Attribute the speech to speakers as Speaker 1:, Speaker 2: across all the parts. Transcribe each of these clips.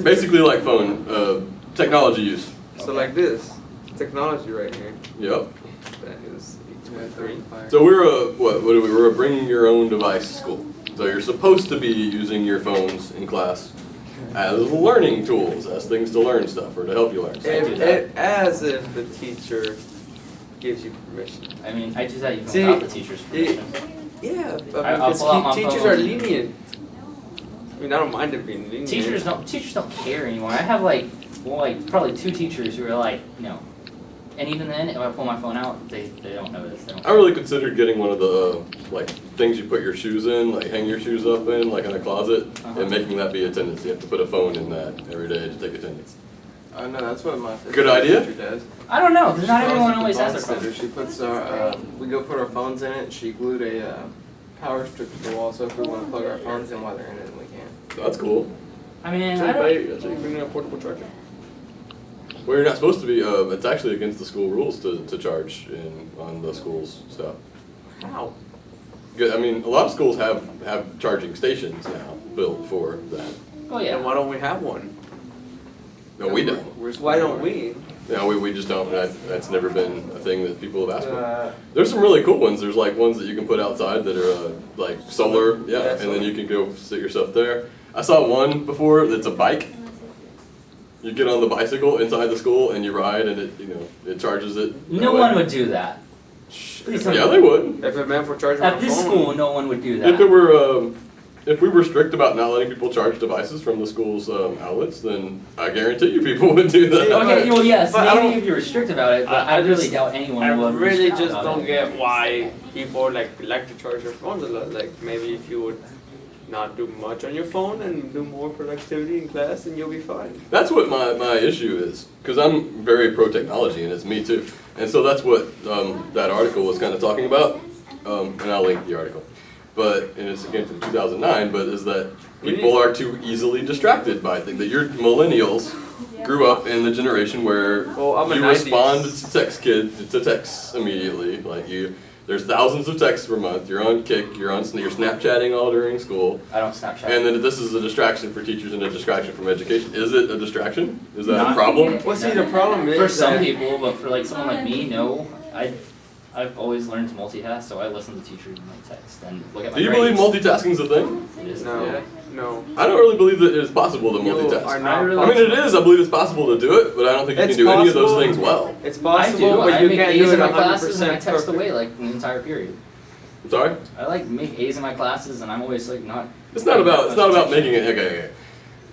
Speaker 1: Basically like phone, technology use.
Speaker 2: So like this, technology right here.
Speaker 1: Yep.
Speaker 2: That is 3.
Speaker 1: So we're we're a bring your own device school. So you're supposed to be using your phones in class as learning tools, as things to learn stuff or to help you learn stuff.
Speaker 2: As if the teacher gives you permission.
Speaker 3: I mean, I do that even without the teacher's permission.
Speaker 2: Yeah,
Speaker 3: I'll pull out my
Speaker 2: teachers
Speaker 3: phone.
Speaker 2: are lenient. I mean, I don't mind it being lenient.
Speaker 3: Teachers don't care anymore. I have probably 2 teachers who are like, no. And even then, if I pull my phone out, they don't notice.
Speaker 1: I really considered getting one of the things you put your shoes in, like hang your shoes up in, like in a closet, and making that be attendance. You have to put a phone in that every day to take attendance.
Speaker 4: Oh no, that's what my
Speaker 1: Good idea?
Speaker 4: teacher does.
Speaker 3: I don't know, because not everyone always has their
Speaker 4: phone
Speaker 3: phone.
Speaker 4: sitter. She puts our, we go put our phones in it. She glued a power strip to the wall, so if we want to plug our phones in while they're in it, we can.
Speaker 1: That's cool.
Speaker 3: I mean,
Speaker 2: That's how you bring in a portable charger.
Speaker 1: Well, you're not supposed to be. It's actually against the school rules to charge on the school's stuff.
Speaker 2: How?
Speaker 1: I mean, a lot of schools have charging stations now built for that.
Speaker 3: oh yeah.
Speaker 2: And why don't we have one?
Speaker 1: No, we don't.
Speaker 2: Why don't we?
Speaker 1: Yeah, we just don't. That's never been a thing that people have asked for. There's some really cool ones. There's like ones that you can put outside that are like solar, and then you can go sit yourself there. I saw one before that's a bike. You get on the bicycle inside the school and you ride, and it charges it.
Speaker 3: No one would do that.
Speaker 1: Yeah, they would.
Speaker 2: If it meant for charging
Speaker 3: At
Speaker 2: my
Speaker 3: this
Speaker 2: phone.
Speaker 3: school, no one would do that.
Speaker 1: If we were strict about not letting people charge devices from the school's outlets, then I guarantee you people would do that.
Speaker 3: Okay, well yes,
Speaker 2: But
Speaker 3: maybe if you were strict about it, but I really doubt anyone would.
Speaker 2: I really
Speaker 3: be
Speaker 2: just
Speaker 3: about
Speaker 2: don't
Speaker 3: it.
Speaker 2: get why people like to charge their phones a lot. Like maybe if you would not do much on your phone and do more productivity in class, and you'll be fine.
Speaker 1: That's what my issue is, because I'm very pro-technology, and it's me too. And so that's what that article was kind of talking about, and I'll link the article. And it's again from 2009, but is that people are too easily distracted by things. That your millennials grew up in the generation where you respond to texts immediately. There's thousands of texts per month. You're on Kik, you're Snapchatting all during school.
Speaker 3: I don't Snapchat.
Speaker 1: And then this is a distraction for teachers and a distraction from education. Is it a distraction? Is that a problem?
Speaker 2: Well, see, the problem is
Speaker 3: for some people, but for someone like me, no. I've always learned to multitask, so I listen to teachers and text and look at my
Speaker 1: Do you
Speaker 3: grades.
Speaker 1: believe multitasking is a thing?
Speaker 3: It is.
Speaker 2: No. No.
Speaker 1: I don't really believe that it is possible to multitask. I mean, it is. I believe it's possible to do it, but I don't think you can do any of those things well.
Speaker 2: It's possible,
Speaker 3: I
Speaker 2: but you
Speaker 3: make
Speaker 2: can't
Speaker 3: A's
Speaker 2: do it
Speaker 3: in my classes
Speaker 2: 100%
Speaker 3: and I text
Speaker 2: perfect.
Speaker 3: away the entire period.
Speaker 1: I'm sorry?
Speaker 3: I make A's in my classes and I'm always not.
Speaker 1: It's not about making it. Okay.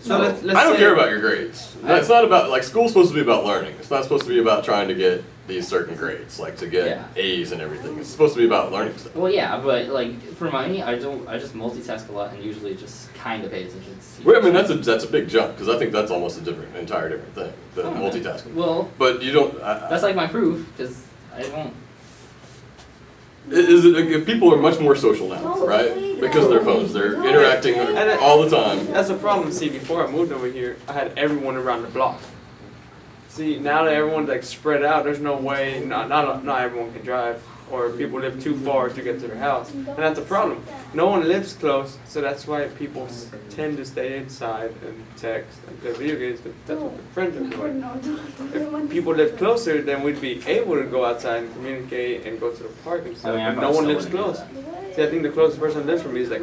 Speaker 2: So let's
Speaker 1: I don't
Speaker 2: say-
Speaker 1: care about your grades. It's not about school's supposed to be about learning. It's not supposed to be about trying to get these certain grades, to get A's and everything. It's supposed to be about learning stuff.
Speaker 3: Well, yeah, but for mine, I just multitask a lot and usually just kind of pay attention.
Speaker 1: Well, I mean, that's a big jump, because I think that's almost entire different thing, the multitasking.
Speaker 3: Well,
Speaker 1: but you don't.
Speaker 3: That's my proof, because I won't.
Speaker 1: If people are much more social now, right? Because of their phones, they're interacting all the time.
Speaker 2: That's the problem. See, before I moved over here, I had everyone around the block. See, now that everyone's spread out, there's no way. Not everyone can drive, or people live too far to get to their house, and that's the problem. No one lives close, so that's why people tend to stay inside and text and play video games. But that's what their friends are doing. If people live closer, then we'd be able to go outside and communicate and go to the park and stuff. But no one lives close. See, I think the closest person that lives from me is a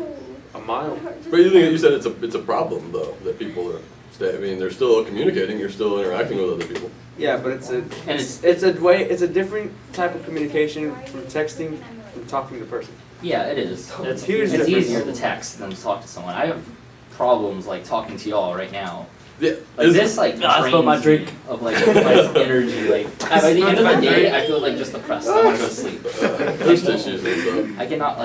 Speaker 2: mile.
Speaker 1: But you said it's a problem though that people are. I mean, they're still communicating. You're still interacting with other people.
Speaker 2: Yeah, but it's a different type of communication from texting from talking to the person.
Speaker 3: Yeah, it is. It's
Speaker 2: difference.
Speaker 3: easier to text than to talk to someone. I have problems talking to y'all right now.
Speaker 1: Yeah,
Speaker 3: this drains my drink of my energy. By the end of the day, I feel just depressed. I want to go to sleep.
Speaker 1: There's issues and stuff.
Speaker 3: I cannot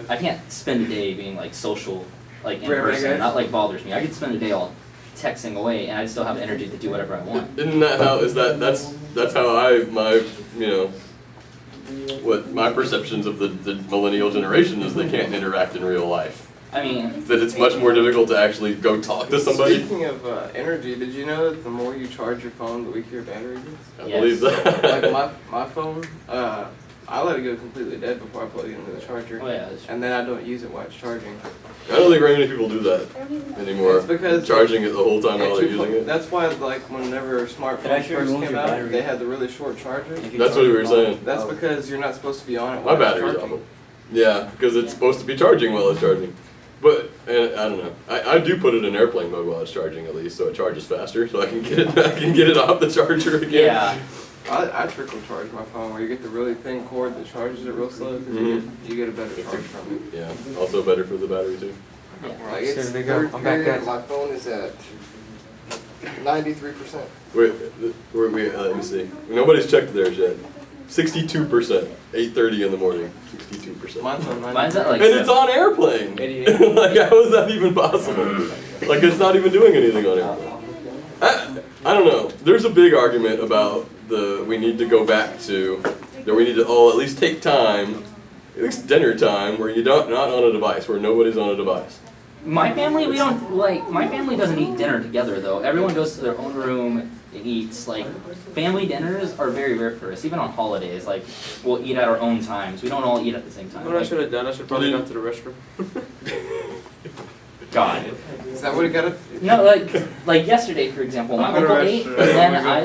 Speaker 3: I can't spend a day being social in person. That bothers me. I could spend a day all texting away and I still have energy to do whatever I want.
Speaker 1: Isn't that how? That's how my perceptions of the millennial generation is they can't interact in real life.
Speaker 3: I mean,
Speaker 1: that it's much more difficult to actually go talk to somebody.
Speaker 4: Speaking of energy, did you know that the more you charge your phone, the weaker your battery gets?
Speaker 1: I believe that.
Speaker 4: My phone, I I let it go completely dead before I plug it into the charger.
Speaker 3: Oh yeah, that's true.
Speaker 4: And then I don't use it while it's charging.
Speaker 1: I don't think very many people do that anymore.
Speaker 4: It's because
Speaker 1: charging it the whole time
Speaker 4: if
Speaker 1: while they're
Speaker 4: you
Speaker 1: using it.
Speaker 4: That's why, like, whenever smartphones first came out, they had the really short charger.
Speaker 1: That's what we were saying.
Speaker 4: That's because you're not supposed to be on it
Speaker 1: My
Speaker 4: while it's
Speaker 1: battery's
Speaker 4: charging.
Speaker 1: awful. Yeah, because it's supposed to be charging while it's charging. But and I don't know. I do put it in airplane mode while it's charging at least, so it charges faster, so I can get it off the charger again.
Speaker 3: Yeah.
Speaker 4: I trickle charge my phone where you get the really thin cord that charges it real slow because you get a better charge from it.
Speaker 1: Yeah. Also better for the battery too.
Speaker 4: Like it's
Speaker 2: There we go. I'm back at
Speaker 4: my phone is at 93%.
Speaker 1: Wait, let me see. Nobody's checked theirs yet. 62%. 8:30 in the morning. 62%.
Speaker 4: Mine's on 90.
Speaker 3: Mine's at like.
Speaker 1: And it's on airplane.
Speaker 2: 88.
Speaker 1: Like, how is that even possible? Like, it's not even doing anything on airplane. I don't know. There's a big argument about we need to go back to, that we need to at least take time, at least dinner time, where you're not on a device, where nobody's on a device.
Speaker 3: My family, we don't like. My family doesn't eat dinner together though. Everyone goes to their own room and eats. Like, family dinners are very rare for us. Even on holidays, like we'll eat at our own times. We don't all eat at the same time.
Speaker 2: What I should have done, I should probably gone to the restroom.
Speaker 3: God.
Speaker 4: Is that what it got?
Speaker 3: No, like yesterday, for example, my uncle ate, and then I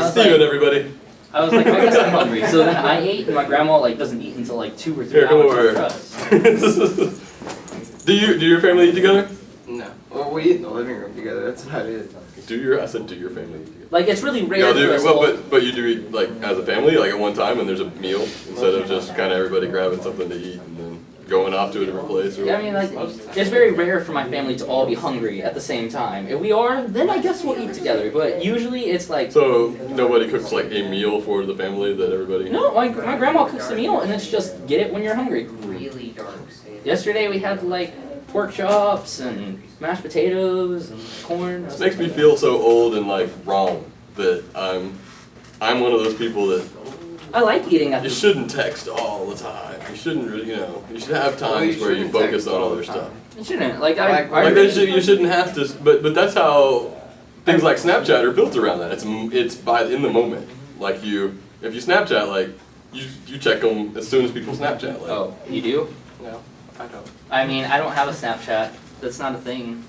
Speaker 3: was
Speaker 1: Steven,
Speaker 3: like,
Speaker 1: everybody.
Speaker 3: I guess I'm hungry. So then I ate, and my grandma like doesn't eat until like 2 or 3
Speaker 1: Here, come
Speaker 3: hours
Speaker 1: over.
Speaker 3: after us.
Speaker 1: Do your family eat together?
Speaker 4: No. Well, we eat in the living room together. That's what it is.
Speaker 1: I said do your family eat together?
Speaker 3: Like, it's really rare
Speaker 1: Y'all
Speaker 3: for
Speaker 1: do,
Speaker 3: us
Speaker 1: well,
Speaker 3: all.
Speaker 1: but you do eat like as a family, like at one time, and there's a meal instead of just kind of everybody grabbing something to eat and then going off to a different place. Or
Speaker 3: Yeah, I mean, like, it's very rare for my family to all be hungry at the same time. If we are, then I guess we'll eat together. But usually it's like,
Speaker 1: So nobody cooks like a meal for the family that everybody.
Speaker 3: no, my grandma cooks a meal, and it's just get it when you're hungry.
Speaker 5: Really dark.
Speaker 3: Yesterday we had like pork chops and mashed potatoes and corn.
Speaker 1: This makes me feel so old and like wrong that I'm one of those people that
Speaker 3: I like eating at
Speaker 1: you
Speaker 3: the
Speaker 1: shouldn't text all the time. You shouldn't, you should have
Speaker 4: Well,
Speaker 1: times
Speaker 4: you
Speaker 1: where you
Speaker 4: shouldn't
Speaker 1: focus
Speaker 4: text
Speaker 1: on
Speaker 4: all
Speaker 1: other
Speaker 4: the time.
Speaker 1: stuff.
Speaker 3: You shouldn't. Like,
Speaker 1: Like you shouldn't have to, but that's how things like Snapchat are built around that. It's in the moment. Like if you Snapchat, like you check them as soon as people Snapchat. Like,
Speaker 3: Oh, you do?
Speaker 4: No, I don't.
Speaker 3: I mean, I don't have a Snapchat. That's not a thing.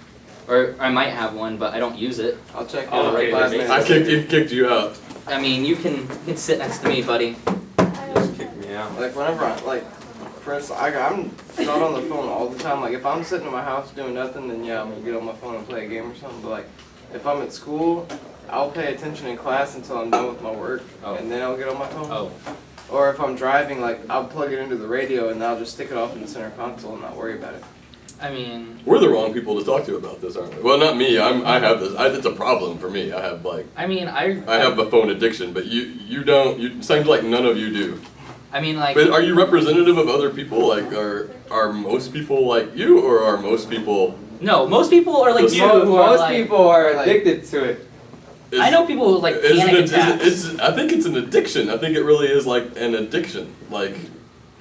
Speaker 3: Or I might have one, but I don't use it.
Speaker 4: I'll check it
Speaker 3: Oh,
Speaker 4: out
Speaker 3: okay.
Speaker 4: 5 minutes.
Speaker 1: I kicked you out.
Speaker 3: I mean, you can sit next to me, buddy.
Speaker 2: Just kick me out.
Speaker 4: Like whenever for instance, I'm not on the phone all the time. Like if I'm sitting in my house doing nothing, then yeah, I'm gonna get on my phone and play a game or something. But like if I'm at school, I'll pay attention in class until I'm done with my work,
Speaker 3: Oh.
Speaker 4: and then I'll get on my phone.
Speaker 3: Oh.
Speaker 4: Or if I'm driving, like I'll plug it into the radio and I'll just stick it off in the center console and not worry about it.
Speaker 3: I mean,
Speaker 1: We're the wrong people to talk to about this, aren't we? Well, not me. I have this. It's a problem for me. I have I have a phone addiction, but you don't. It seems like none of you do.
Speaker 3: I mean, like,
Speaker 1: But are you representative of other people? Like, are most people like you, or are most people?
Speaker 3: no, most people are like
Speaker 1: The
Speaker 3: you who are
Speaker 2: Most
Speaker 3: like,
Speaker 2: people are
Speaker 4: like-
Speaker 2: addicted to it.
Speaker 3: I know people who like
Speaker 1: Is
Speaker 3: panic
Speaker 1: it,
Speaker 3: attacks.
Speaker 1: I think it's an addiction. I think it really is like an addiction, like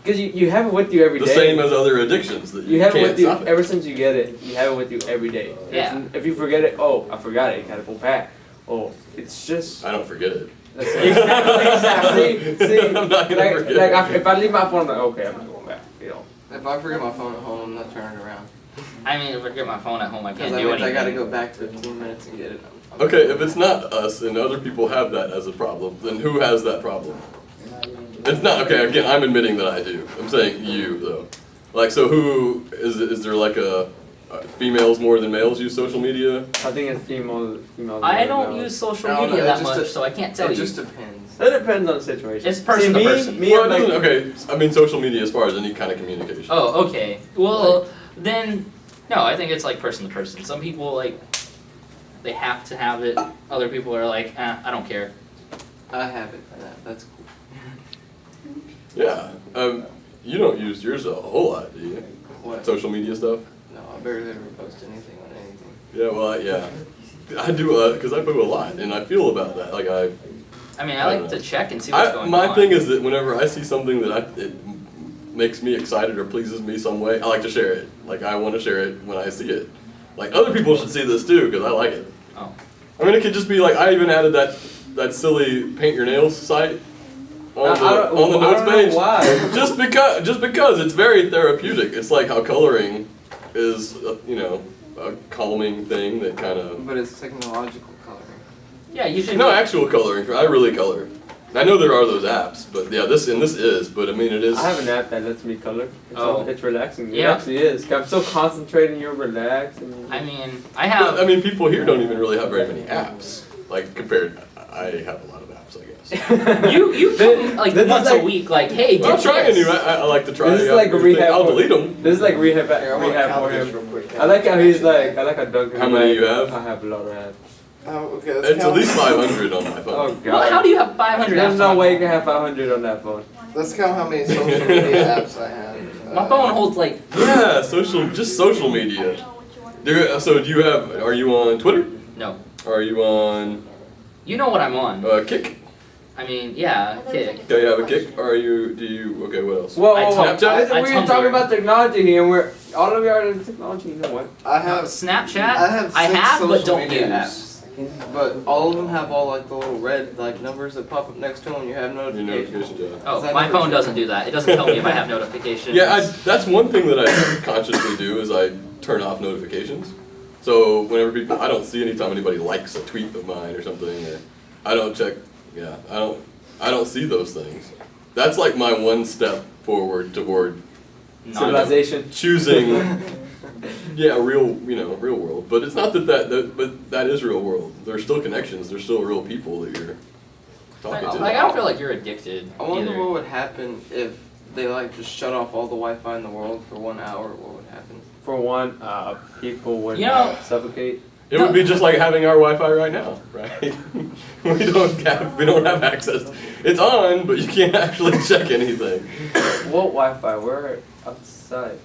Speaker 2: Because you have it with you every
Speaker 1: the
Speaker 2: day.
Speaker 1: same as other addictions that
Speaker 2: You have it
Speaker 1: can't
Speaker 2: with you
Speaker 1: stop it.
Speaker 2: ever since you get it. You have it with you every day.
Speaker 3: Yeah.
Speaker 2: If you forget it, oh, I forgot it. You gotta go back. Oh, it's just.
Speaker 1: I don't forget it.
Speaker 2: That's exactly. See,
Speaker 1: I'm not gonna
Speaker 2: like,
Speaker 1: forget
Speaker 2: like
Speaker 1: it.
Speaker 2: if I leave my phone, I'm like, okay, I'm not going back. You know.
Speaker 4: If I forget my phone at home, I'm not turning it around.
Speaker 3: I mean, if I get my phone at home, I
Speaker 4: Because
Speaker 3: can't
Speaker 4: that
Speaker 3: do
Speaker 4: means
Speaker 3: anything.
Speaker 4: I gotta go back 15 minutes and get it. I'm
Speaker 1: Okay, if it's not us and other people have that as a problem, then who has that problem? It's not, okay, again, I'm admitting that I do. I'm saying you, though. Like, so who, is there like females more than males use social media?
Speaker 2: I think it's female.
Speaker 3: I don't use social
Speaker 4: I don't know,
Speaker 3: media
Speaker 4: it
Speaker 3: that
Speaker 4: just
Speaker 3: much,
Speaker 4: de-
Speaker 3: so I can't tell
Speaker 4: It
Speaker 3: you.
Speaker 4: just depends.
Speaker 2: It depends on the situation.
Speaker 3: It's person
Speaker 2: See,
Speaker 3: to
Speaker 2: me,
Speaker 3: person.
Speaker 2: Me
Speaker 1: Well,
Speaker 2: and
Speaker 1: it
Speaker 2: like,
Speaker 1: doesn't, okay, I mean social media as far as any kind of communication.
Speaker 3: Oh, okay. Well, then, no, I think it's like person to person. Some people like, they have to have it. Other people are like, I don't care.
Speaker 4: I have it. That's cool.
Speaker 1: Yeah, you don't use yours a whole lot, do you?
Speaker 4: What?
Speaker 1: Social media stuff?
Speaker 4: No, I barely ever post anything on anything.
Speaker 1: Yeah, well, yeah. I do, because I do a lot, and I feel about that. Like,
Speaker 3: I mean, I like to check and see what's going
Speaker 1: my
Speaker 3: on.
Speaker 1: thing is that whenever I see something that it makes me excited or pleases me some way, I like to share it. Like, I want to share it when I see it. Like, other people should see this too, because I like it.
Speaker 3: Oh.
Speaker 1: I mean, it could just be like, I even added that silly paint your nails site on the notes page.
Speaker 2: Why?
Speaker 1: Just because it's very therapeutic. It's like how coloring is, a calming thing that kind of.
Speaker 4: But it's technological coloring.
Speaker 3: Yeah, you should.
Speaker 1: No, actual coloring. I really color. I know there are those apps, but yeah, this is. But I mean, it is.
Speaker 2: I have an app that lets me color. It's relaxing.
Speaker 3: Yeah.
Speaker 2: It actually is. I'm so concentrated, you're relaxed. And
Speaker 3: I mean, I have.
Speaker 1: But, I mean, people here don't even really have very many apps. Like compared, I have a lot of apps, I guess.
Speaker 3: you come like
Speaker 2: This is
Speaker 3: once
Speaker 2: like-
Speaker 3: a week, like, hey,
Speaker 1: Well, I'm
Speaker 3: do
Speaker 1: trying
Speaker 3: this.
Speaker 1: new. I like to try.
Speaker 2: This is like a
Speaker 1: everything.
Speaker 2: rehab
Speaker 1: I'll
Speaker 2: for-
Speaker 1: delete them.
Speaker 2: This is like rehab
Speaker 4: Here, I want to
Speaker 2: rehab
Speaker 4: count
Speaker 2: for
Speaker 4: this
Speaker 2: him.
Speaker 4: real quick.
Speaker 2: I like how he's like, I like how Doug.
Speaker 1: How many do you have?
Speaker 2: I have a lot of apps.
Speaker 4: Okay, let's
Speaker 1: It's
Speaker 4: count.
Speaker 1: at least 500 on my phone.
Speaker 2: Oh god.
Speaker 3: Well, how do you have 500
Speaker 2: There's
Speaker 3: apps
Speaker 2: no
Speaker 3: on
Speaker 2: way
Speaker 3: my
Speaker 2: you can
Speaker 3: phone?
Speaker 2: have 500 on that phone.
Speaker 4: Let's count how many social media apps I have.
Speaker 3: My phone holds like.
Speaker 1: Yeah, social media. Do you have? Are you on Twitter?
Speaker 3: No.
Speaker 1: Are you on
Speaker 3: You know what I'm on.
Speaker 1: Kick?
Speaker 3: I mean, yeah, Kick.
Speaker 1: Do you have a Kick? Or do you? Okay, what else?
Speaker 2: Whoa,
Speaker 3: I
Speaker 2: whoa, whoa.
Speaker 1: Snapchat?
Speaker 3: I
Speaker 2: We're
Speaker 3: Tumblr.
Speaker 2: talking about technology here, and we're all of you are in technology. You know what?
Speaker 4: I have.
Speaker 3: Snapchat.
Speaker 4: I have six
Speaker 3: but
Speaker 4: social
Speaker 3: don't
Speaker 4: media
Speaker 3: use.
Speaker 4: apps. But all of them have all like the little red like numbers that pop up next to them. You have
Speaker 1: Your
Speaker 4: notifications.
Speaker 1: notifications. Yeah.
Speaker 3: Oh,
Speaker 4: Is that
Speaker 3: my
Speaker 4: number
Speaker 3: phone
Speaker 4: two?
Speaker 3: doesn't do that. It doesn't tell me if I have notifications.
Speaker 1: Yeah, that's one thing that I consciously do is I turn off notifications. So whenever I don't see anytime anybody likes a tweet of mine or something, or I don't check. Yeah, I don't see those things. That's like my one step forward toward
Speaker 3: Not-
Speaker 2: Civilization.
Speaker 1: choosing. Yeah, real world. But it's not but that is real world. There's still connections. There's still real people that you're talking to.
Speaker 3: Like, I don't feel like you're addicted.
Speaker 4: I wonder
Speaker 3: either.
Speaker 4: what would happen if they like just shut off all the Wi-Fi in the world for 1 hour. What would happen?
Speaker 2: For one, people would
Speaker 3: You know-
Speaker 2: suffocate.
Speaker 1: It would be just like having our Wi-Fi right now, right? we don't have access. It's on, but you can't actually check anything.
Speaker 2: What Wi-Fi? We're outside.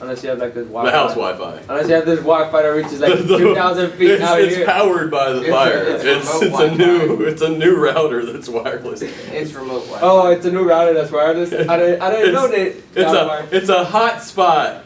Speaker 2: Unless you have like this Wi-Fi.
Speaker 1: The house Wi-Fi.
Speaker 2: Unless you have this Wi-Fi that reaches like 2,000 feet
Speaker 1: it's,
Speaker 2: out
Speaker 1: it's
Speaker 2: here.
Speaker 1: powered by the
Speaker 4: It's a-
Speaker 1: fire.
Speaker 4: it's remote
Speaker 1: It's a new router that's wireless.
Speaker 4: It's remote Wi-Fi.
Speaker 2: Oh, it's a new router that's wireless. I didn't know that.
Speaker 1: It's a hot spot.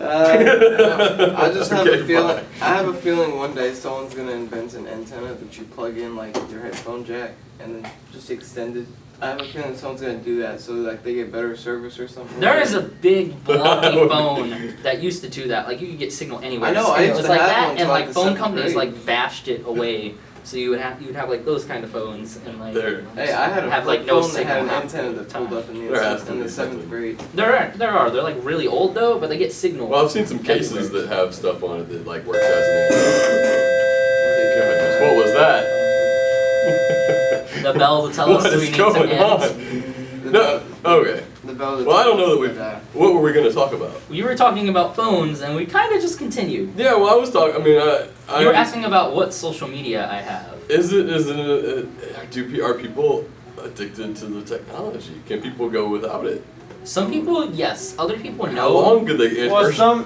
Speaker 4: I just have
Speaker 1: Okay,
Speaker 4: a feeling.
Speaker 1: fine.
Speaker 4: I have a feeling one day someone's gonna invent an antenna that you plug in like your headphone jack and then just extend it. I have a feeling someone's gonna do that so like they get better service or something.
Speaker 3: There is a big blocky phone that used to do that. Like you could get signal anywhere.
Speaker 4: I know, I
Speaker 3: It
Speaker 4: used
Speaker 3: was
Speaker 4: to
Speaker 3: like
Speaker 4: have
Speaker 3: that,
Speaker 4: one
Speaker 3: and
Speaker 4: till,
Speaker 3: like
Speaker 4: like, the
Speaker 3: phone
Speaker 4: 7th
Speaker 3: companies
Speaker 4: grade.
Speaker 3: like bashed it away. So you would have like those kind of phones and like.
Speaker 1: There
Speaker 4: Hey, I had a
Speaker 3: Have,
Speaker 4: flip
Speaker 3: like, no
Speaker 4: phone that had an
Speaker 3: signal
Speaker 4: antenna that pulled up in
Speaker 1: There has
Speaker 4: the
Speaker 1: to
Speaker 4: in
Speaker 1: be
Speaker 4: the
Speaker 1: something.
Speaker 4: 7th grade.
Speaker 3: There are. They're like really old though, but they get signal.
Speaker 1: Well, I've seen some cases that have stuff on it that like works as an antenna. Goodness, what was that?
Speaker 3: The bell to tell us
Speaker 1: What
Speaker 3: we
Speaker 1: is
Speaker 3: need
Speaker 1: going
Speaker 3: to end.
Speaker 1: on? No. Okay.
Speaker 4: The bell that
Speaker 1: Well, I don't know that
Speaker 4: told us
Speaker 1: we. What were we going to talk about?
Speaker 3: You were talking about phones, and we kind of just continued.
Speaker 1: Yeah. Well, I was talking. I mean,
Speaker 3: You were asking about what social media I have.
Speaker 1: Are people addicted to the technology? Can people go without it?
Speaker 3: Some people, yes. Other people,
Speaker 1: How
Speaker 3: no.
Speaker 1: long could they?
Speaker 2: Well,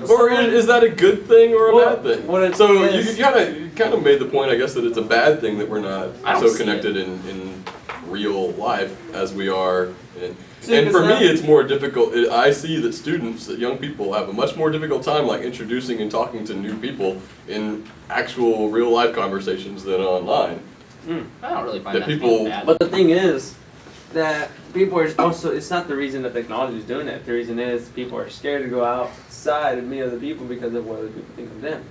Speaker 1: or is that a good thing or a
Speaker 2: Well,
Speaker 1: bad thing?
Speaker 2: what it
Speaker 1: So
Speaker 2: is-
Speaker 1: you kind of made the point, I guess, that it's a bad thing that we're not
Speaker 3: I don't
Speaker 1: so
Speaker 3: see
Speaker 1: connected in real life as we are.
Speaker 2: See,
Speaker 1: And for
Speaker 2: because
Speaker 1: me,
Speaker 2: now-
Speaker 1: it's more difficult. I see that young people have a much more difficult time like introducing and talking to new people in actual real life conversations than online.
Speaker 3: I don't really find
Speaker 1: That
Speaker 3: that to be
Speaker 1: people-
Speaker 3: bad.
Speaker 2: But the thing is that people are also, it's not the reason that technology is doing it. The reason is people are scared to go outside and meet other people because of what other people think of them.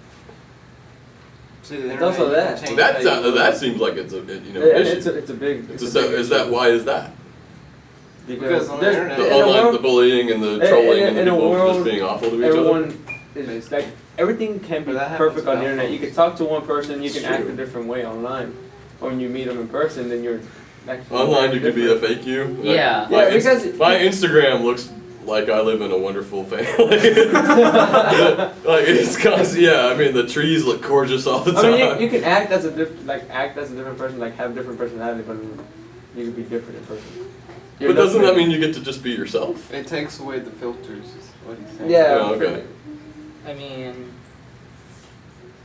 Speaker 4: See, the
Speaker 2: It's also
Speaker 4: internet, you can
Speaker 2: that.
Speaker 4: change
Speaker 1: That
Speaker 4: how
Speaker 1: sounds,
Speaker 4: you
Speaker 1: that
Speaker 4: look.
Speaker 1: seems like it's a
Speaker 2: It's
Speaker 1: issue.
Speaker 2: a big.
Speaker 1: It's
Speaker 2: It's
Speaker 1: a,
Speaker 2: a big
Speaker 1: is that
Speaker 2: issue.
Speaker 1: why is that?
Speaker 4: Because on the
Speaker 2: there's-
Speaker 4: internet-
Speaker 1: The
Speaker 2: in a
Speaker 1: online,
Speaker 2: world-
Speaker 1: the bullying and the
Speaker 2: in-
Speaker 1: trolling
Speaker 2: in-
Speaker 1: and the
Speaker 2: in a
Speaker 1: people
Speaker 2: world,
Speaker 1: just being awful to each other.
Speaker 2: Everyone is like everything can be
Speaker 4: But that happens
Speaker 2: perfect on the
Speaker 4: without
Speaker 2: internet. You
Speaker 4: phones.
Speaker 2: can talk to one person, you
Speaker 1: It's
Speaker 2: can act
Speaker 1: true.
Speaker 2: a different way online. Or when you meet them in person, then you're actually
Speaker 1: Online, you
Speaker 2: very
Speaker 1: could be a
Speaker 2: different.
Speaker 1: fake you.
Speaker 3: Yeah.
Speaker 1: My,
Speaker 2: Yeah, because-
Speaker 1: my Instagram looks like I live in a wonderful family. Like it's cause yeah, I mean the trees look gorgeous all the
Speaker 2: I
Speaker 1: time.
Speaker 2: mean, you can act as a different person, like have different personality, but you can be different in person.
Speaker 1: But doesn't that mean you get to just be yourself?
Speaker 4: It takes away the filters, is what he's saying.
Speaker 2: Yeah.
Speaker 1: Oh, okay.
Speaker 3: I mean,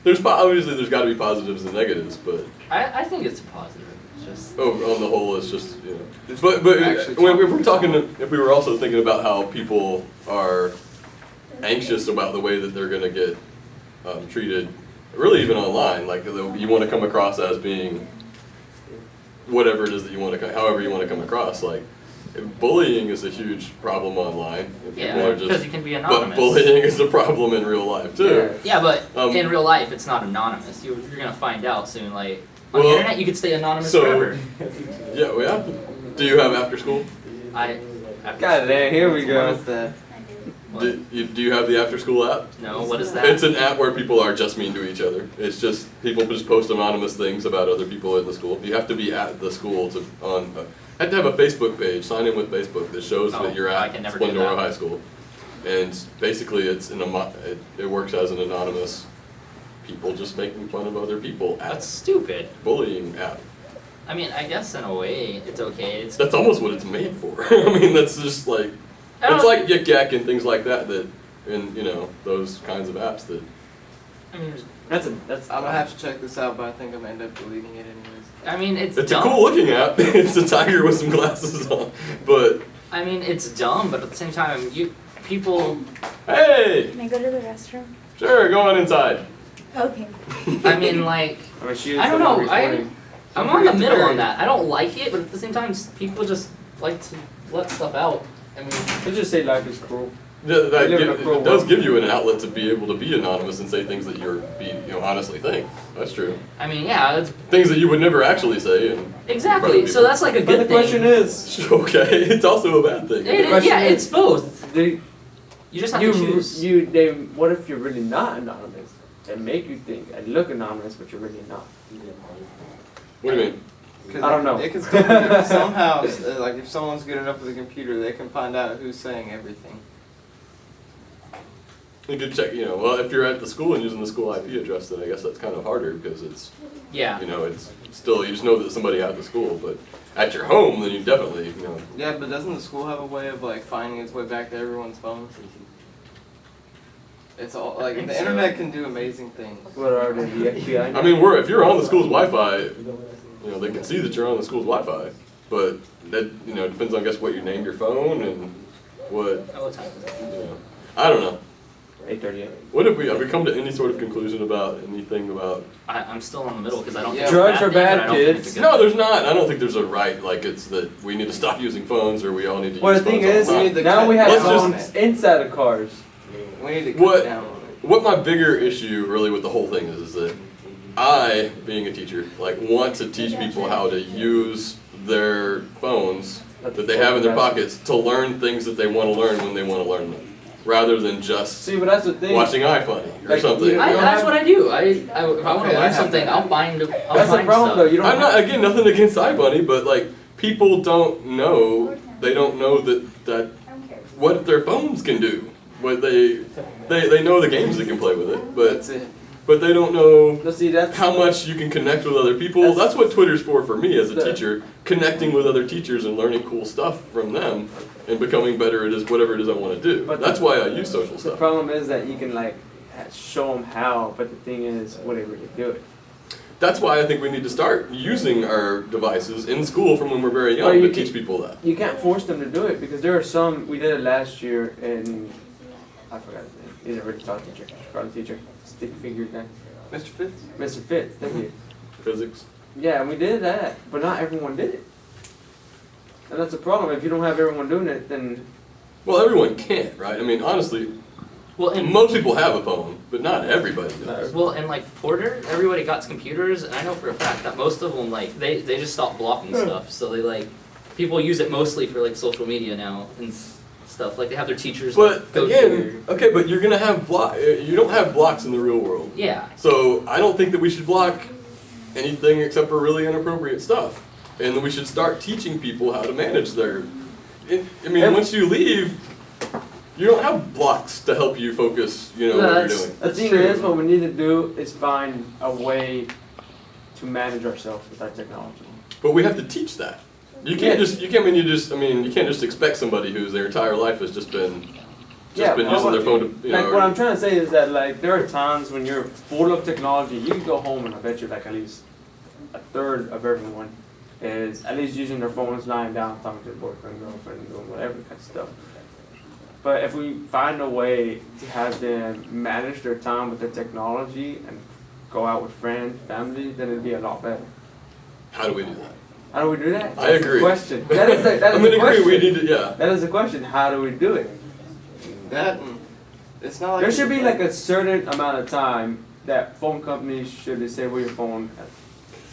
Speaker 1: Obviously there's got to be positives and negatives, but
Speaker 3: I think it's positive. It's just.
Speaker 1: on the whole, it's just
Speaker 4: Just
Speaker 1: But
Speaker 4: actually
Speaker 1: when we
Speaker 4: talking
Speaker 1: were
Speaker 4: to
Speaker 1: talking,
Speaker 4: someone.
Speaker 1: if we were also thinking about how people are anxious about the way that they're going to get treated, really even online, like you want to come across as being whatever it is that you want to, however you want to come across. Like, bullying is a huge problem online. And people
Speaker 3: Yeah,
Speaker 1: are
Speaker 3: because
Speaker 1: just,
Speaker 3: you can be
Speaker 1: but
Speaker 3: anonymous.
Speaker 1: bullying is a problem in real life too.
Speaker 3: Yeah, but
Speaker 1: Um,
Speaker 3: in real life, it's not anonymous. You're gonna find out soon. Like on
Speaker 1: Well,
Speaker 3: the internet, you could stay anonymous
Speaker 1: so-
Speaker 3: forever.
Speaker 1: Yeah, well, yeah. Do you have after school?
Speaker 2: God damn, here we
Speaker 4: What
Speaker 2: go.
Speaker 4: is that?
Speaker 3: What?
Speaker 1: Do you have the after school app?
Speaker 3: No, what is that?
Speaker 1: It's an app where people are just mean to each other. It's just people just post anonymous things about other people in the school. You have to be at the school to had to have a Facebook page. Sign in with Facebook that shows
Speaker 3: Oh,
Speaker 1: that you're
Speaker 3: I
Speaker 1: at
Speaker 3: can never do
Speaker 1: Splendora
Speaker 3: that.
Speaker 1: High School. And basically, it works as an anonymous people just making fun of other people
Speaker 3: That's
Speaker 1: at
Speaker 3: stupid.
Speaker 1: bullying app.
Speaker 3: I mean, I guess in a way, it's okay. It's
Speaker 1: That's almost what it's made for. I mean, that's just like it's like Yik Yak and things like that. And those kinds of apps that.
Speaker 3: I mean,
Speaker 2: That's
Speaker 4: I'm gonna have to check this out, but I think I'm gonna end up deleting it anyways.
Speaker 3: it's
Speaker 1: It's
Speaker 3: dumb.
Speaker 1: a cool looking app. It's a tiger with some glasses on, but
Speaker 3: I mean, it's dumb, but at the same time, people.
Speaker 1: hey,
Speaker 5: Can I go to the restroom?
Speaker 1: sure, go on inside.
Speaker 5: Okay.
Speaker 3: I mean, like,
Speaker 2: I mean, she is
Speaker 3: I don't
Speaker 2: still
Speaker 3: know.
Speaker 2: recording.
Speaker 3: I'm
Speaker 2: Don't
Speaker 3: on the
Speaker 2: forget to
Speaker 3: middle
Speaker 2: bury
Speaker 3: on that. I don't like it, but at the same time, people just like to let stuff out. I mean,
Speaker 2: Let's just say life is cruel.
Speaker 1: That
Speaker 2: We live in a cruel
Speaker 1: it does
Speaker 2: world.
Speaker 1: give you an outlet to be able to be anonymous and say things that honestly think. That's true.
Speaker 3: I mean, yeah, it's
Speaker 1: Things that you would never actually say. And
Speaker 3: exactly. So that's like a
Speaker 2: But
Speaker 3: good
Speaker 2: the
Speaker 3: thing.
Speaker 2: question is,
Speaker 1: okay, it's also a bad thing.
Speaker 2: question
Speaker 3: Yeah,
Speaker 2: is-
Speaker 3: it's both.
Speaker 2: do
Speaker 3: You just have to choose.
Speaker 2: what if you're really not anonymous and make you think and look anonymous, but you're really not?
Speaker 1: What do you mean?
Speaker 4: 'Cause
Speaker 2: I don't know.
Speaker 4: It can still be, somehow, like if someone's good enough with a computer, they can find out who's saying everything.
Speaker 1: You could check. Well, if you're at the school and using the school IP address, then I guess that's kind of harder because it's
Speaker 3: Yeah.
Speaker 1: it's still you just know that it's somebody at the school, but at your home, then you definitely
Speaker 4: Yeah, but doesn't the school have a way of like finding its way back to everyone's phones? It's all like
Speaker 3: think
Speaker 4: the
Speaker 3: so.
Speaker 4: internet can do amazing things.
Speaker 2: What are they, the FBI?
Speaker 1: I mean, if you're on the school's Wi-Fi, they can see that you're on the school's Wi-Fi, but that depends on what you named your phone and what
Speaker 3: Oh, what time is it?
Speaker 1: I don't know.
Speaker 2: 8:38.
Speaker 1: What have we come to any sort of conclusion about anything about?
Speaker 3: I'm still in the middle because I don't
Speaker 4: Yeah.
Speaker 3: think
Speaker 2: Drugs
Speaker 3: it's a
Speaker 2: are
Speaker 3: bad thing,
Speaker 2: bad,
Speaker 3: but I don't think
Speaker 2: kids.
Speaker 3: it's a good
Speaker 1: No,
Speaker 3: thing.
Speaker 1: there's not. I don't think there's a right. Like it's that we need to stop using phones or we all need to
Speaker 2: Well,
Speaker 1: use
Speaker 2: the thing
Speaker 1: phones all
Speaker 2: is,
Speaker 1: the time.
Speaker 4: need to
Speaker 2: now
Speaker 4: cut
Speaker 2: we have
Speaker 1: Let's just-
Speaker 2: phones inside the cars.
Speaker 4: We need to cut
Speaker 1: What-
Speaker 4: down on it.
Speaker 1: What my bigger issue really with the whole thing is that I, being a teacher, want to teach people how to use their phones that they have in their pockets to learn things that they want to learn when they want to learn them, rather than just
Speaker 2: See, but that's the thing.
Speaker 1: watching iFunny or
Speaker 2: Like,
Speaker 1: something.
Speaker 2: you know,
Speaker 3: That's what I do. If I want to
Speaker 4: Okay, I
Speaker 3: learn
Speaker 4: have
Speaker 3: something,
Speaker 4: that.
Speaker 3: I'll find
Speaker 2: That's the problem, though.
Speaker 3: stuff.
Speaker 2: You don't.
Speaker 1: I'm not again nothing against iFunny, but people don't know. They don't know that what their phones can do. What they know the games they can play with it,
Speaker 4: That's it.
Speaker 1: but they don't know
Speaker 2: No, see, that's
Speaker 1: how much you can connect with other people. That's what Twitter's for me as a teacher, connecting with other teachers and learning cool stuff from them and becoming better at whatever it is I want to do.
Speaker 2: But
Speaker 1: That's why I use social
Speaker 2: the
Speaker 1: stuff.
Speaker 2: problem is that you can show them how, but the thing is, will they really do it?
Speaker 1: That's why I think we need to start using our devices in school from when we're very young
Speaker 2: Well, you
Speaker 1: to
Speaker 2: can-
Speaker 1: teach people that.
Speaker 2: You can't force them to do it because there are some. We did it last year, and I forgot his name. He's a really tall teacher, Charlie teacher, stick figure guy,
Speaker 4: Mr. Fitz?
Speaker 2: Mr. Fitz. Thank you.
Speaker 1: Physics.
Speaker 2: Yeah, and we did that, but not everyone did it. And that's the problem. If you don't have everyone doing it, then
Speaker 1: Well, everyone can't, right? I mean, honestly,
Speaker 3: Well, and
Speaker 1: most people have a phone, but not everybody does.
Speaker 3: Well, and Porter, everybody got computers, and I know for a fact that most of them they just stopped blocking stuff. So they people use it mostly for social media now and stuff. Like they have their teachers
Speaker 1: But
Speaker 3: go
Speaker 1: again, okay, but you're gonna have you don't have blocks in the real world.
Speaker 3: yeah.
Speaker 1: So I don't think that we should block anything except for really inappropriate stuff. And then we should start teaching people how to manage their. Once you leave, you don't have blocks to help you focus. What you're doing.
Speaker 2: the thing is, what we need to do is find a way to manage ourselves with our technology.
Speaker 1: But we have to teach that. You can't you can't just expect somebody who's their entire life has just been using their phone to
Speaker 2: What I'm trying to say is that there are times when you're full of technology. You can go home and I bet you at least a third of everyone is at least using their phones, lying down, talking to their boyfriend, girlfriend, doing whatever kind of stuff. But if we find a way to have them manage their time with the technology and go out with friends, family, then it'd be a lot better.
Speaker 1: How do we do that?
Speaker 2: How do we do that?
Speaker 1: I
Speaker 2: That's the
Speaker 1: agree.
Speaker 2: question. That is the
Speaker 1: I'm gonna agree.
Speaker 2: question.
Speaker 1: We need to, yeah.
Speaker 2: That is the question. How do we do it?
Speaker 4: That and it's not like
Speaker 2: There should be like a certain amount of time that phone companies should disable your phone at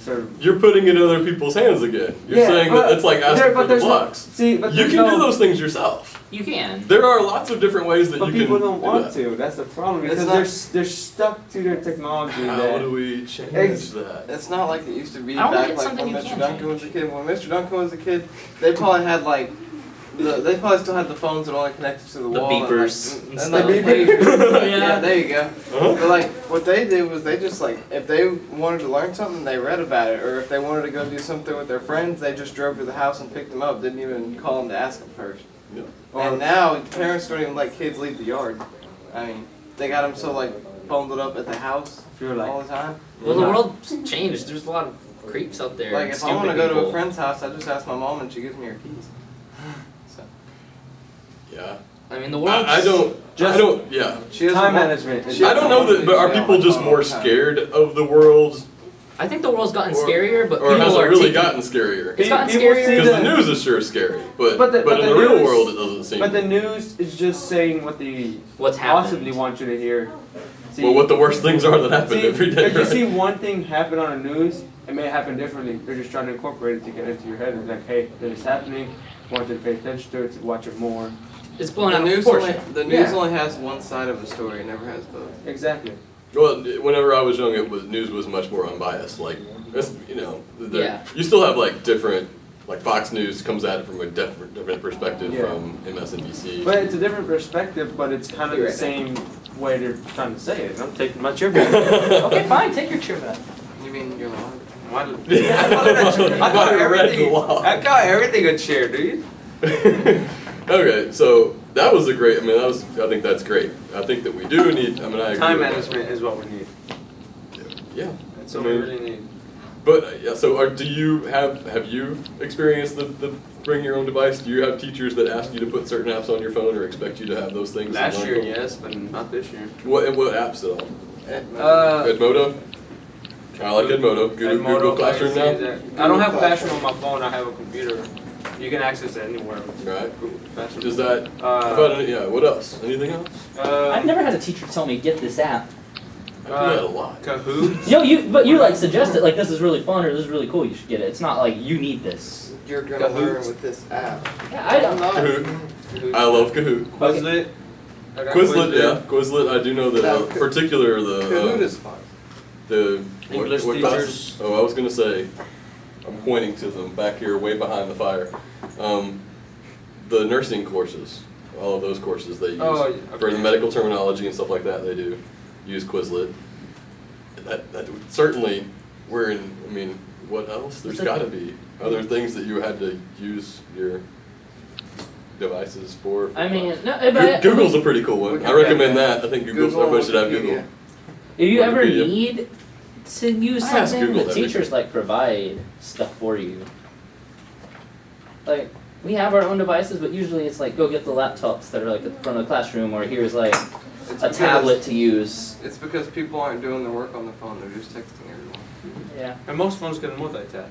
Speaker 2: certain.
Speaker 1: You're putting it in other people's hands again. You're saying that it's like asking for the
Speaker 2: there's
Speaker 1: blocks.
Speaker 2: See, but
Speaker 1: You
Speaker 2: there's
Speaker 1: can
Speaker 2: no,
Speaker 1: do those things yourself.
Speaker 3: You can.
Speaker 1: There are lots of different ways that
Speaker 2: But
Speaker 1: you can
Speaker 2: people don't
Speaker 1: do
Speaker 2: want
Speaker 1: that.
Speaker 2: to. That's the problem
Speaker 4: It's
Speaker 2: because
Speaker 4: not-
Speaker 2: they're stuck to their technology.
Speaker 1: How
Speaker 2: that,
Speaker 1: do we change
Speaker 2: Ex-
Speaker 1: that?
Speaker 4: It's not like it used to be
Speaker 3: I don't think
Speaker 4: back
Speaker 3: it's
Speaker 4: like
Speaker 3: something
Speaker 4: when
Speaker 3: you
Speaker 4: Mr.
Speaker 3: can
Speaker 4: Duncan
Speaker 3: change.
Speaker 4: was a kid. When Mr. Duncan was a kid, they probably had like, they probably still had the phones that only connected to the
Speaker 3: The
Speaker 4: wall.
Speaker 3: beepers
Speaker 4: And,
Speaker 3: and
Speaker 4: like,
Speaker 3: stuff.
Speaker 4: the beepers.
Speaker 3: Yeah.
Speaker 4: Yeah, there you go.
Speaker 1: Uh-huh.
Speaker 4: But like, what they did was they just like, if they wanted to learn something, they read about it. Or if they wanted to go do something with their friends, they just drove to the house and picked them up. Didn't even call them to ask them first.
Speaker 1: Yeah.
Speaker 4: And now parents don't even let kids leave the yard. I mean, they got them so like bundled up at the house
Speaker 2: I feel like
Speaker 4: all the time.
Speaker 3: Well, the world's changed. There's a lot of creeps out there.
Speaker 4: Like
Speaker 3: and
Speaker 4: if I want to
Speaker 3: stupid
Speaker 4: go to a
Speaker 3: people.
Speaker 4: friend's house, I just ask my mom and she gives me her keys. So
Speaker 1: Yeah.
Speaker 3: I mean, the world.
Speaker 1: I don't, yeah.
Speaker 4: she doesn't
Speaker 2: time
Speaker 4: want-
Speaker 2: management.
Speaker 4: she
Speaker 1: I don't know that, but are
Speaker 4: Yeah,
Speaker 1: people just
Speaker 4: all
Speaker 1: more
Speaker 4: the time.
Speaker 1: scared of the world?
Speaker 3: I think the world's gotten
Speaker 1: Or-
Speaker 3: scarier, but
Speaker 1: Or
Speaker 3: people
Speaker 1: has it
Speaker 3: are
Speaker 1: really
Speaker 3: taking.
Speaker 1: gotten scarier?
Speaker 3: It's gotten
Speaker 2: People see
Speaker 3: scarier.
Speaker 1: Because the
Speaker 2: the-
Speaker 1: news is sure scary, but
Speaker 2: But the
Speaker 1: in the real
Speaker 2: news-
Speaker 1: world it doesn't seem.
Speaker 2: But the news is just saying what they
Speaker 3: What's
Speaker 2: possibly
Speaker 3: happened.
Speaker 2: want you to hear. See,
Speaker 1: well, what the worst things are that happen
Speaker 2: see,
Speaker 1: every day.
Speaker 2: if you
Speaker 1: Right?
Speaker 2: see one thing happen on the news, it may happen differently. They're just trying to incorporate it to get into your head. It's like, hey, this is happening. I want you to pay attention to it, to watch it more.
Speaker 3: It's blown
Speaker 4: The
Speaker 3: out of
Speaker 4: news
Speaker 3: proportion.
Speaker 4: only
Speaker 2: Yeah.
Speaker 4: only has one side of the story. It never has both.
Speaker 2: Exactly.
Speaker 1: Well, whenever I was young, news was much more unbiased. Like, it's,
Speaker 3: Yeah.
Speaker 1: you still have like different, like Fox News comes at it from a different perspective
Speaker 2: Yeah.
Speaker 1: from MSNBC.
Speaker 2: But it's a different perspective, but it's kind of
Speaker 3: You're
Speaker 2: the
Speaker 3: right.
Speaker 2: same way they're trying to say it. I'm taking my chair back.
Speaker 3: Okay, fine. Take your chair back.
Speaker 4: You mean you're wrong?
Speaker 2: Why-
Speaker 1: Yeah.
Speaker 2: I thought
Speaker 1: I read the
Speaker 2: everything.
Speaker 1: law.
Speaker 2: I call everything a chair, do you?
Speaker 1: Okay, so that was a great. I think that's great. I think that we do need. I agree.
Speaker 2: Time
Speaker 1: with that.
Speaker 2: management is what we need.
Speaker 1: Yeah.
Speaker 2: That's what we really need.
Speaker 1: But yeah, so do you have you experienced the bring your own device? Do you have teachers that ask you to put certain apps on your phone or expect you to have those things?
Speaker 2: Last
Speaker 1: on
Speaker 2: year,
Speaker 1: your phone?
Speaker 2: yes, but not this year.
Speaker 1: What apps at all?
Speaker 2: Uh,
Speaker 1: Edmodo? I like Edmodo. Google Classroom now?
Speaker 2: I don't have Classroom on my phone. I have a computer. You can access it anywhere.
Speaker 1: Right.
Speaker 2: Google Classroom.
Speaker 1: Is that, how about, what else? Anything else?
Speaker 3: I've never had a teacher tell me get this app.
Speaker 1: I do that a lot.
Speaker 2: Kahoot.
Speaker 3: Yo, you like suggest it like this is really fun or this is really cool. You should get it. It's not like you need this.
Speaker 4: You're gonna
Speaker 2: Kahoot.
Speaker 4: learn with this app.
Speaker 3: Yeah, I don't.
Speaker 1: Kahoot. I love Kahoot.
Speaker 2: Quizlet. I got
Speaker 1: Quizlet, yeah. Quizlet, I do know that,
Speaker 4: Now,
Speaker 1: particular
Speaker 4: Kahoot is fun.
Speaker 1: the
Speaker 2: English
Speaker 1: what
Speaker 2: teachers.
Speaker 1: classes? Oh, I was gonna say, I'm pointing to them back here, way behind the fire. The nursing courses, all of those courses they use
Speaker 2: Oh,
Speaker 1: for the
Speaker 2: okay.
Speaker 1: medical terminology and stuff like that. They do use Quizlet. That certainly we're in. What else? There's got to be other things that you had to use your devices for.
Speaker 3: I mean, no, but
Speaker 1: Google's a pretty cool one. I recommend that. I think
Speaker 4: Google,
Speaker 1: everybody should have Google.
Speaker 4: Wikipedia.
Speaker 3: if you ever
Speaker 1: Wikipedia.
Speaker 3: need to use
Speaker 1: I ask
Speaker 3: something,
Speaker 1: Google
Speaker 3: the
Speaker 1: everything.
Speaker 3: teachers like provide stuff for you. Like we have our own devices, but usually it's like go get the laptops that are like at the front of the classroom, or here's like
Speaker 4: It's
Speaker 3: a
Speaker 4: because-
Speaker 3: tablet to use.
Speaker 4: It's because people aren't doing their work on the phone. They're just texting everyone.
Speaker 3: Yeah.
Speaker 2: And most phones can multitask.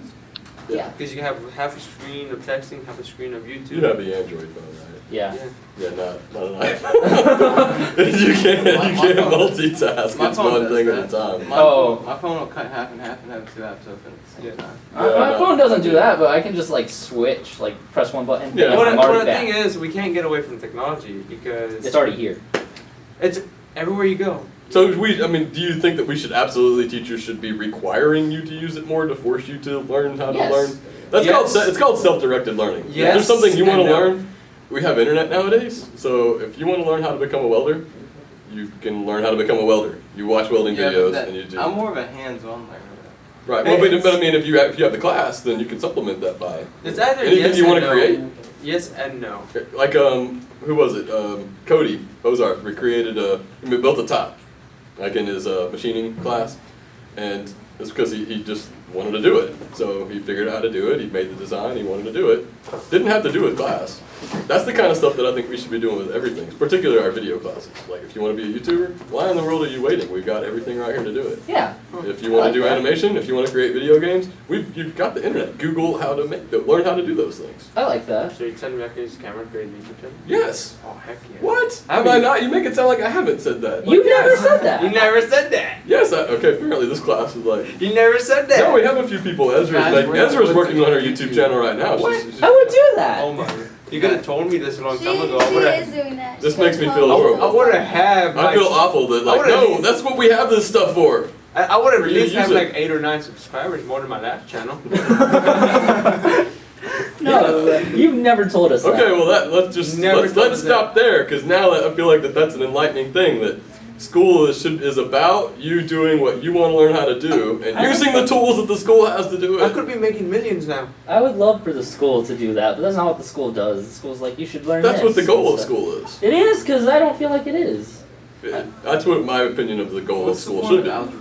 Speaker 3: Yeah.
Speaker 2: Because you have half a screen of texting, half a screen of YouTube.
Speaker 1: You have the Android phone, right?
Speaker 3: Yeah.
Speaker 1: Yeah, not an iPhone. you can't multitask.
Speaker 4: My
Speaker 1: It's
Speaker 4: phone
Speaker 1: one
Speaker 4: does
Speaker 1: thing
Speaker 4: that.
Speaker 1: at a time.
Speaker 3: Oh.
Speaker 4: My phone will cut half and half and have two apps open at the same
Speaker 2: Yeah.
Speaker 4: time.
Speaker 3: My
Speaker 1: no.
Speaker 3: phone doesn't do that, but I can just like switch, like press one button.
Speaker 1: Yeah.
Speaker 3: and
Speaker 2: Well,
Speaker 3: I'm
Speaker 2: the
Speaker 3: already
Speaker 2: thing
Speaker 3: back.
Speaker 2: is, we can't get away from technology because
Speaker 3: It's already here.
Speaker 2: it's everywhere you go.
Speaker 1: So do you think that we should absolutely, teachers should be requiring you to use it more to force you to learn how to
Speaker 3: Yes.
Speaker 1: learn? That's
Speaker 2: Yes.
Speaker 1: it's called self-directed learning. If
Speaker 2: Yes
Speaker 1: there's something you want to
Speaker 2: and no.
Speaker 1: learn, we have internet nowadays. So if you want to learn how to become a welder, you can learn how to become a welder. You watch welding
Speaker 4: Yeah,
Speaker 1: videos
Speaker 4: but
Speaker 1: and you do.
Speaker 4: I'm more of a hands-on learner.
Speaker 1: Right. Well, but if you have the class, then you can supplement that by
Speaker 2: It's either
Speaker 1: anything
Speaker 2: yes
Speaker 1: you
Speaker 2: and
Speaker 1: want to
Speaker 2: no.
Speaker 1: create.
Speaker 2: Yes and no.
Speaker 1: Like who was it? Cody Ozark recreated he built a top, like in his machining class, and it's because he just wanted to do it. So he figured out how to do it, he made the design, he wanted to do it. Didn't have to do with class. That's the kind of stuff that I think we should be doing with everything, particularly our video classes. Like if you want to be a YouTuber, why in the world are you waiting? We've got everything right here to do it.
Speaker 3: Yeah.
Speaker 1: If you want to do animation, if you want to create video games, you've got the internet. Google how to learn how to do those things.
Speaker 3: I like that.
Speaker 2: So you're telling me I can use camera and create a YouTube channel?
Speaker 1: Yes.
Speaker 2: Oh, heck yeah.
Speaker 1: What? Have I not? You make it sound like I haven't said that.
Speaker 3: You
Speaker 1: Like,
Speaker 3: never
Speaker 1: yes.
Speaker 3: said that.
Speaker 2: You never said that.
Speaker 1: Yes. Okay. Apparently this class is like.
Speaker 2: You never said that.
Speaker 1: No, we have a few people. Ezra's working on her YouTube channel right now.
Speaker 2: What?
Speaker 3: I would do that.
Speaker 2: Oh my. You could have told me this a long time ago.
Speaker 5: She is doing that.
Speaker 1: This
Speaker 5: She
Speaker 1: makes
Speaker 5: does
Speaker 1: me feel
Speaker 5: follow
Speaker 1: horrible.
Speaker 2: I would have.
Speaker 1: I feel awful that like, no, that's what we have this stuff for.
Speaker 2: I would have
Speaker 1: For
Speaker 2: at
Speaker 1: you to
Speaker 2: least
Speaker 1: use
Speaker 2: have
Speaker 1: it.
Speaker 2: like 8 or 9 subscribers more than my last channel.
Speaker 3: No, you've never told us that.
Speaker 1: Okay, well let's stop there because now I feel like that's an enlightening thing that school is about you doing what you want to learn how to do and using the tools that the school has to do
Speaker 2: I
Speaker 1: it.
Speaker 2: could be making millions now.
Speaker 3: I would love for the school to do that, but that's not what the school does. The school's like, you should learn
Speaker 1: That's
Speaker 3: this.
Speaker 1: what the goal
Speaker 3: and
Speaker 1: of
Speaker 3: stuff.
Speaker 1: school is.
Speaker 3: It is, because I don't feel like it is.
Speaker 1: That's what my opinion of the goal of
Speaker 4: What's the
Speaker 1: school
Speaker 4: point
Speaker 1: should
Speaker 4: of
Speaker 1: be.
Speaker 4: algebra?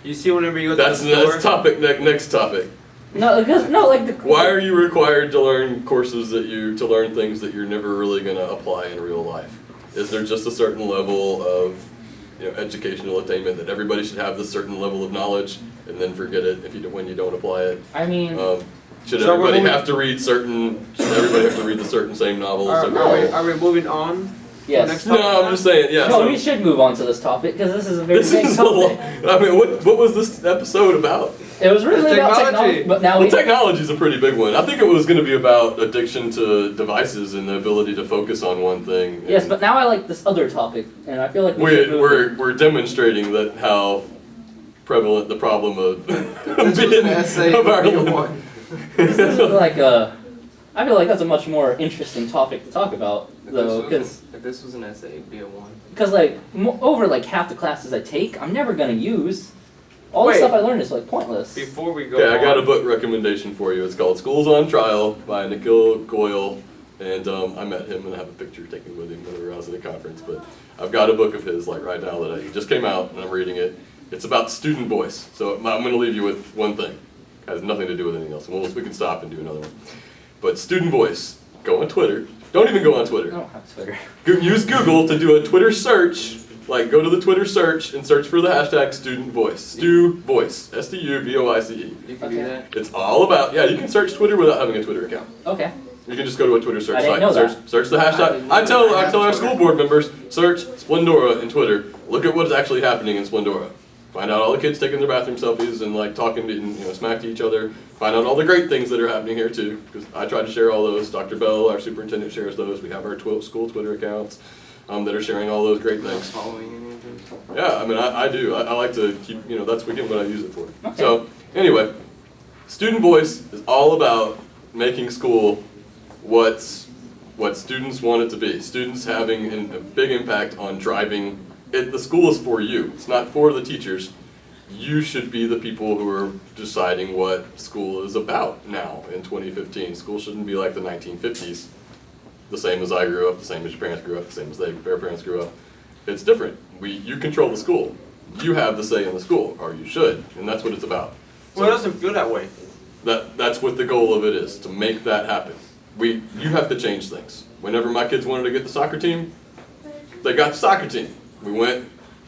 Speaker 2: You see whenever you go to
Speaker 1: That's
Speaker 2: the store.
Speaker 1: that's topic. Next topic.
Speaker 3: No, because like the.
Speaker 1: Why are you required to learn courses to learn things that you're never really going to apply in real life? Is there just a certain level of educational attainment that everybody should have this certain level of knowledge and then forget it when you don't apply it?
Speaker 3: I mean,
Speaker 1: Should
Speaker 2: So
Speaker 1: everybody
Speaker 2: we're
Speaker 1: have to read the certain same novels?
Speaker 2: Are we moving on?
Speaker 3: yes.
Speaker 2: next
Speaker 1: No, I'm just saying, yeah.
Speaker 3: No,
Speaker 1: so
Speaker 3: we should move on to this topic because this is a very
Speaker 1: this
Speaker 3: big
Speaker 1: is a long,
Speaker 3: topic.
Speaker 1: I mean, what was this episode about?
Speaker 3: It was really about
Speaker 2: Technology.
Speaker 3: technology, but now
Speaker 1: Well,
Speaker 3: we.
Speaker 1: technology is a pretty big one. I think it was going to be about addiction to devices and the ability to focus on one thing.
Speaker 3: Yes,
Speaker 1: And
Speaker 3: but now I like this other topic, and I feel like we should move
Speaker 1: we're demonstrating that how prevalent the problem of
Speaker 4: This was an essay
Speaker 1: of our
Speaker 4: video one.
Speaker 3: This is like a. I feel like that's a much more interesting topic to talk about, though, because
Speaker 4: If this was an essay, it'd be a 1.
Speaker 3: like over like half the classes I take, I'm never gonna use. All the
Speaker 2: Wait.
Speaker 3: stuff I learned is like pointless.
Speaker 2: Before we go
Speaker 1: Okay, I got a
Speaker 2: on,
Speaker 1: book recommendation for you. It's called Schools on Trial by Nikhil Goyal, and I met him and I have a picture taken with him whenever I was at a conference. But I've got a book of his like right now that just came out and I'm reading it. It's about student voice. So I'm going to leave you with one thing. It has nothing to do with anything else. We can stop and do another one. But student voice. Go on Twitter. Don't even go on
Speaker 3: I
Speaker 1: Twitter.
Speaker 3: don't have Twitter.
Speaker 1: Use Google to do a Twitter search. Like, go to the Twitter search and search for the hashtag student voice. Stu Voice. STUVOICE.
Speaker 4: You can do
Speaker 3: Okay.
Speaker 4: that.
Speaker 1: It's all about, you can search Twitter without having a Twitter account.
Speaker 3: Okay.
Speaker 1: You can just go to a Twitter search
Speaker 3: I didn't
Speaker 1: site.
Speaker 3: know that.
Speaker 1: Search the hashtag. I tell our school board members, search Splendora in Twitter. Look at what's actually happening in Splendora. Find out all the kids taking their bathroom selfies and like talking to, smack to each other. Find out all the great things that are happening here too, because I try to share all those. Dr. Bell, our superintendent, shares those. We have our school Twitter accounts that are sharing all those great
Speaker 4: Not
Speaker 1: things.
Speaker 4: following any of them.
Speaker 1: Yeah, I mean, I do. I like to keep, that's again what I use it for.
Speaker 3: Okay.
Speaker 1: So, anyway, student voice is all about making school what students want it to be. Students having a big impact on driving it. The school is for you. It's not for the teachers. You should be the people who are deciding what school is about now in 2015. School shouldn't be like the 1950s. The same as I grew up, the same as your parents grew up, the same as their parents grew up. It's different. You control the school. You have the say in the school, or you should, and that's what it's about.
Speaker 2: well, it doesn't feel that way.
Speaker 1: That's what the goal of it is, to make that happen. You have to change things. Whenever my kids wanted to get the soccer team, they got the soccer team.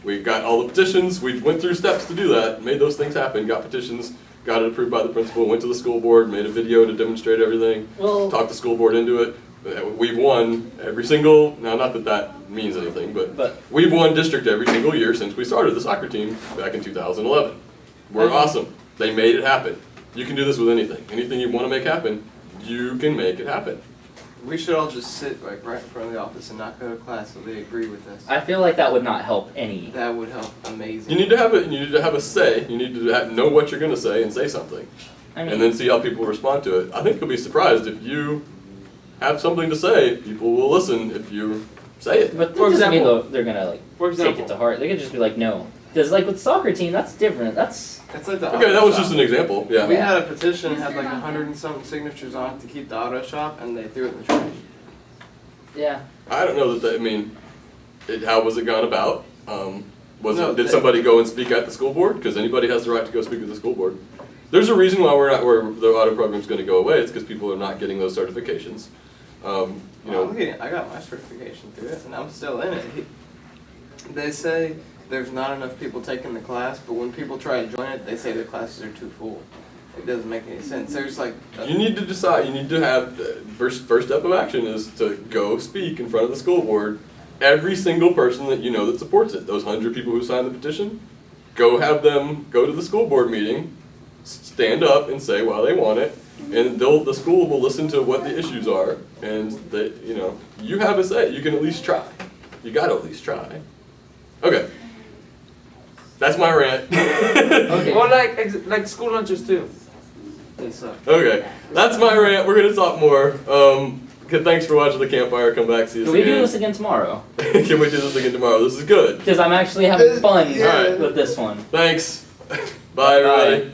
Speaker 1: We got all the petitions, we went through steps to do that, made those things happen, got petitions, got it approved by the principal, went to the school board, made a video to demonstrate everything,
Speaker 3: Well,
Speaker 1: talked the school board into it. We've won every single, now not that that means anything, but we've won district every single year since we started the soccer team back in 2011. We're awesome. They made it happen. You can do this with anything. Anything you want to make happen, you can make it happen.
Speaker 4: We should all just sit like right in front of the office and not go to class so they agree with us.
Speaker 3: I feel like that would not help any.
Speaker 4: That would help amazing.
Speaker 1: You need to have a say. You need to know what you're going to say and say something,
Speaker 3: I mean,
Speaker 1: and then see how people respond to it. I think you'll be surprised if you have something to say. People will listen if you say it.
Speaker 3: but
Speaker 2: For
Speaker 3: that doesn't mean
Speaker 2: example-
Speaker 3: they're gonna like
Speaker 2: For
Speaker 3: take
Speaker 2: example,
Speaker 3: it to heart. They could just be like, no, because like with soccer team, that's different. That's
Speaker 4: That's like the
Speaker 1: Okay,
Speaker 4: auto
Speaker 1: that was
Speaker 4: shop.
Speaker 1: just an example.
Speaker 4: We
Speaker 1: Yeah.
Speaker 4: had a petition, had like 100 and something signatures on it to keep the auto shop, and they threw it in the trash.
Speaker 3: yeah.
Speaker 1: I don't know that. I mean, how was it gone about?
Speaker 4: No,
Speaker 1: Did somebody go and speak at the school board? Because anybody has the right to go speak at the school board. There's a reason why where the audit program's going to go away. It's because people are not getting those certifications. You know,
Speaker 4: I got my certification through it, and I'm still in it. They say there's not enough people taking the class, but when people try to join it, they say the classes are too full. It doesn't make any sense. There's like
Speaker 1: you need to decide. You need to have first step of action is to go speak in front of the school board. Every single person that you know that supports it. Those 100 people who signed the petition, go have them go to the school board meeting, stand up and say why they want it, and the school will listen to what the issues are, and you have a say. You can at least try. You got to at least try. Okay. That's my rant.
Speaker 3: Okay.
Speaker 2: Or like school lunches too. They suck.
Speaker 1: Okay, that's my rant. We're gonna talk more. Thanks for watching the campfire. Come back, see us
Speaker 3: Can we do
Speaker 1: again.
Speaker 3: this again tomorrow?
Speaker 1: Can we do this again tomorrow? This is good.
Speaker 3: Because I'm actually having fun
Speaker 1: Alright.
Speaker 3: with this one.
Speaker 1: Thanks. Bye, everybody.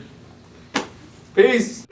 Speaker 2: Peace.